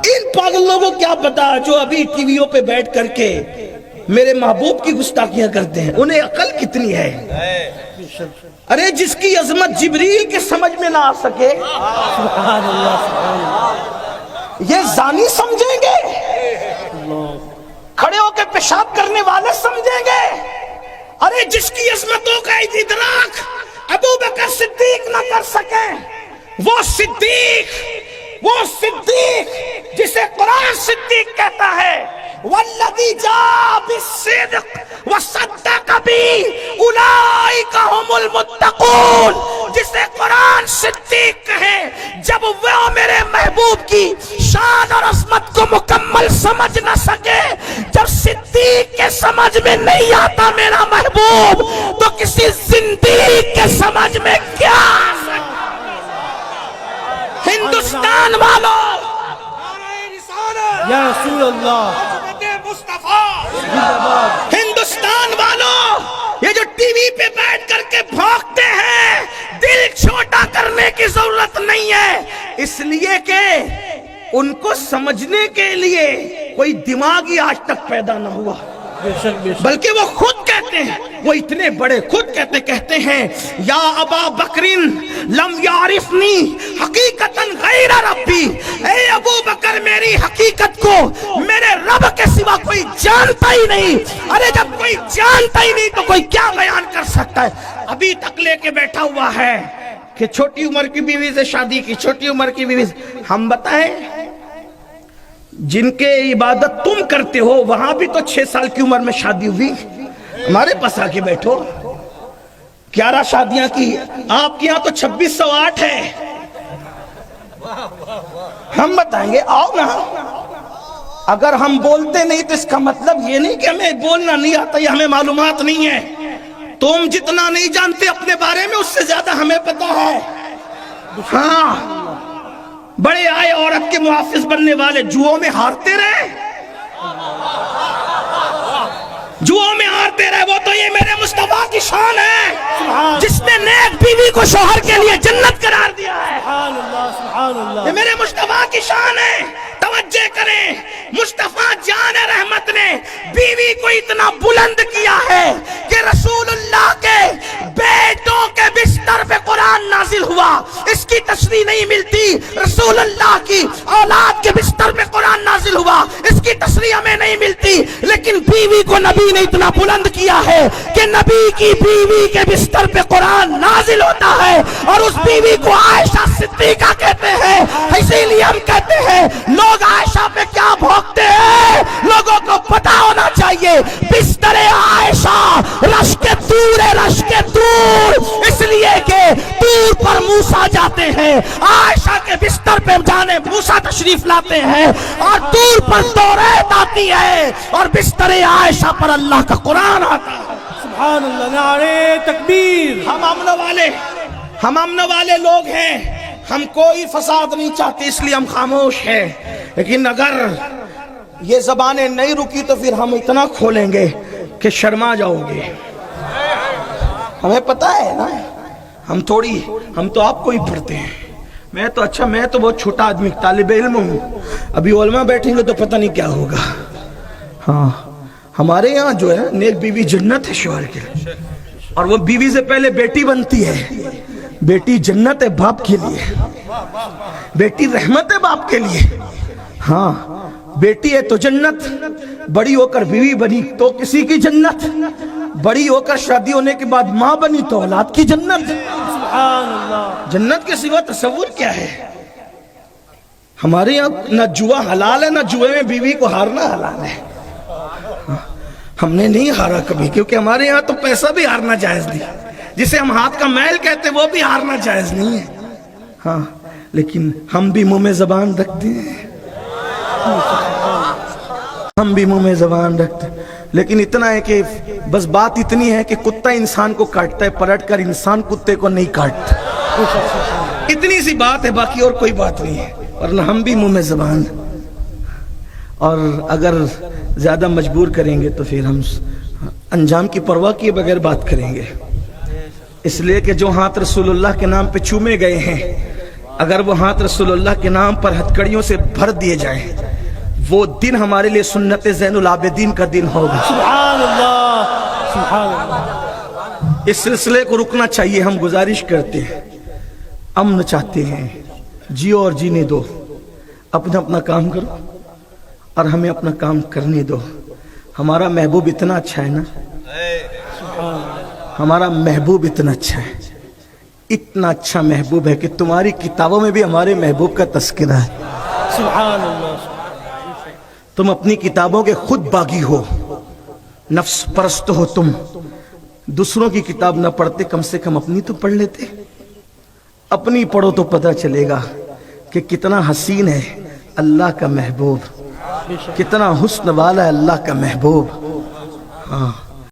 ان پاگل لوگوں کیا پتا جو ابھی ٹی ویوں پہ بیٹھ کر کے میرے محبوب کی گستاخیاں کرتے ہیں، انہیں عقل کتنی ہے؟ ارے جس کی عظمت جبریل کے سمجھ میں نہ آ سکے یہ زانی سمجھیں گے؟ کھڑے ہو کے پیشاب کرنے والے سمجھیں گے؟ ارے جس کی عظمتوں کا ادراک ابو بکر صدیق نہ کر سکیں، وہ صدیق جسے قرآن صدیق کہتا ہے والذی جاء بالصدق وصدق به اولئک هم المتقون، جسے قرآن صدیق کہے جب وہ میرے محبوب کی شان اور عظمت کو مکمل سمجھ نہ سکے، جب صدیق کے سمجھ میں نہیں آتا میرا محبوب تو کسی زندیق کے سمجھ میں کیا آ سکتا؟ ہندوستان والوں، یا رسول اللہ، ہندوستان والوں، یہ جو ٹی وی پہ بیٹھ کر کے بھونکتے ہیں، دل چھوٹا کرنے کی ضرورت نہیں ہے، اس لیے کہ ان کو سمجھنے کے لیے کوئی دماغی آج تک پیدا نہ ہوا، بلکہ وہ خود کہتے ہیں، وہ اتنے بڑے خود کہتے ہیں یا ابا بکرین لم یعرفنی حقیقتاً غیر ربی، اے ابو بکر میری حقیقت کو میرے رب کے سوا کوئی جانتا ہی نہیں۔ ارے جب کوئی جانتا ہی نہیں تو کوئی کیا بیان کر سکتا ہے؟ ابھی تک لے کے بیٹھا ہوا ہے کہ چھوٹی عمر کی بیوی سے شادی کی، چھوٹی عمر کی بیوی سے۔ ہم بتائیں جن کے عبادت تم کرتے ہو وہاں بھی تو 6 سال کی عمر میں شادی ہوئی، ہمارے پاس آ کے بیٹھو، 11 شادیاں کی، آپ کے یہاں تو 2608 ہے۔ ہم بتائیں گے آؤ نا، اگر ہم بولتے نہیں تو اس کا مطلب یہ نہیں کہ ہمیں بولنا نہیں آتا یا ہمیں معلومات نہیں ہے، تم جتنا نہیں جانتے اپنے بارے میں اس سے زیادہ ہمیں پتا ہے۔ ہاں بڑے آئے عورت کے محافظ بننے والے جوؤں میں ہارتے رہے، جوؤں میں ہارتے رہے، وہ تو یہ میرے مصطفیٰ کی شان ہے جس نے نیک بیوی کو شوہر کے لیے جنت قرار دیا ہے۔ یہ میرے مصطفیٰ کی شان ہے، توجہ کریں، مصطفیٰ جان رحمت نے بیوی کو اتنا بلند کیا ہے کہ رسول اللہ کے بیٹوں کے بستر پہ قرآن نازل ہوا، اس کی تشریح نہیں ملتی، رسول اللہ کی اولاد کے بستر پہ قرآن نازل ہوا، اس کی تشریح ہمیں نہیں ملتی، لیکن بیوی کو نبی نے اتنا بلند کیا ہے کہ نبی کی بیوی کے بستر پہ قرآن نازل ہوتا ہے، اور اس بیوی کو عائشہ صدیقہ کہتے ہیں۔ اسی لیے ہم کہتے ہیں لوگ عائشہ پہ کیا بھونکتے ہیں، لوگوں کو پتا ہونا چاہیے بستر عائشہ رش کے دور ہے، رش کے دور، اس لیے کہ دور پر موسیٰ جاتے ہیں، عائشہ کے بستر پہ جانے موسیٰ تشریف لاتے ہیں، اور دور پر توریت آتی ہے اور بستر عائشہ پر اللہ کا قرآن آتا ہے۔ سبحان اللہ، نعرہ تکبیر۔ ہم امن والے لوگ ہیں، ہم کوئی فساد نہیں چاہتے، اس لیے ہم خاموش ہیں، لیکن اگر یہ زبانیں نہیں رکی تو پھر ہم اتنا کھولیں گے کہ شرما جاؤ گے۔ ہمیں پتا ہے نا، ہم تو آپ کو ہی پڑھتے ہیں، میں تو بہت چھوٹا آدمی طالب علم ہوں، ابھی علماء بیٹھیں گے تو پتہ نہیں کیا ہوگا۔ ہاں ہمارے یہاں جو ہے نیک بیوی جنت ہے شوہر کے، اور وہ بیوی سے پہلے بیٹی بنتی ہے، بیٹی جنت ہے باپ کے لیے، بیٹی رحمت ہے باپ کے لیے۔ ہاں بیٹی ہے تو جنت، بڑی ہو کر بیوی بنی تو کسی کی جنت، بڑی ہو کر شادی ہونے کے بعد ماں بنی تو اولاد کی جنت۔ سبحان اللہ، جنت کے سوا تصور کیا ہے؟ ہمارے یہاں نہ جوا حلال ہے، نہ جوے میں بیوی کو ہارنا حلال ہے۔ ہم نے نہیں ہارا کبھی، کیونکہ ہمارے یہاں تو پیسہ بھی ہارنا جائز نہیں، جسے ہم ہاتھ کا میل کہتے وہ بھی ہارنا جائز نہیں ہے۔ ہاں لیکن ہم بھی منہ میں زبان رکھتے ہیں، ہم بھی منہ میں زبان رکھتے ہیں، لیکن اتنا ہے کہ بس بات اتنی ہے کہ کتا انسان کو کاٹتا ہے، پلٹ کر انسان کتے کو نہیں کاٹتا، اتنی سی بات ہے، باقی اور کوئی بات نہیں ہے، ورنہ ہم بھی منہ میں زبان، اور اگر زیادہ مجبور کریں گے تو پھر ہم انجام کی پرواہ کیے بغیر بات کریں گے، اس لیے کہ جو ہاتھ رسول اللہ کے نام پہ چومے گئے ہیں اگر وہ ہاتھ رسول اللہ کے نام پر ہتھکڑیوں سے بھر دیے جائیں وہ دن ہمارے لیے سنت زین العابدین کا دن ہوگا. سبحان اللہ سبحان اللہ. اس سلسلے کو رکنا چاہیے. ہم گزارش کرتے ہیں, امن چاہتے ہیں, جیو اور جینے دو, اپنا کام کرو اور ہمیں اپنا کام کرنے دو. ہمارا محبوب اتنا اچھا ہے نا, ہمارا محبوب اتنا اچھا ہے, اتنا اچھا محبوب ہے کہ تمہاری کتابوں میں بھی ہمارے محبوب کا تذکرہ ہے. سبحان اللہ. تم اپنی کتابوں کے خود باغی ہو, نفس پرست ہو. تم دوسروں کی کتاب نہ پڑھتے, کم سے کم اپنی تو پڑھ لیتے. اپنی پڑھو تو پتہ چلے گا کہ کتنا حسین ہے اللہ کا محبوب, کتنا حسن والا ہے اللہ کا محبوب. ہاں